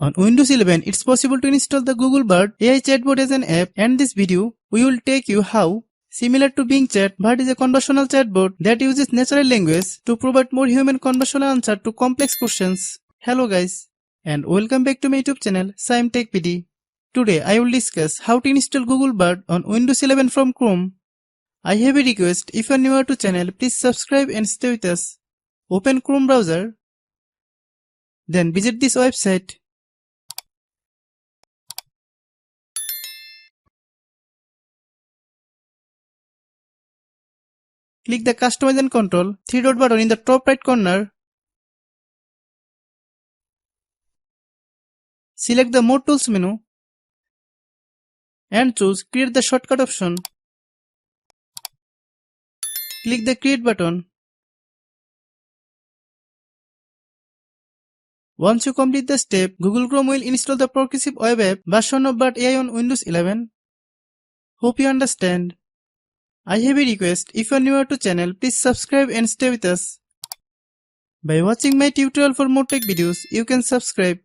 On Windows 11, it's possible to install the Google Bard AI chatbot as an app, and this video, we will take you how, similar to Bing Chat, Bard is a conversational chatbot that uses natural language to provide more human conversational answer to complex questions. Hello guys, and welcome back to my YouTube channel, Shaem Tech PD. Today I will discuss how to install Google Bard on Windows 11 from Chrome. I have a request, if you are newer to channel, please subscribe and stay with us. Open Chrome browser, then visit this website. Click the Customize and Control 3-dot button in the top right corner. Select the More Tools menu and choose Create the Shortcut option. Click the Create button. Once you complete the step, Google Chrome will install the progressive web app version of Bard AI on Windows 11. Hope you understand. I have a request, if you are newer to channel, please subscribe and stay with us. By watching my tutorial for more tech videos, you can subscribe.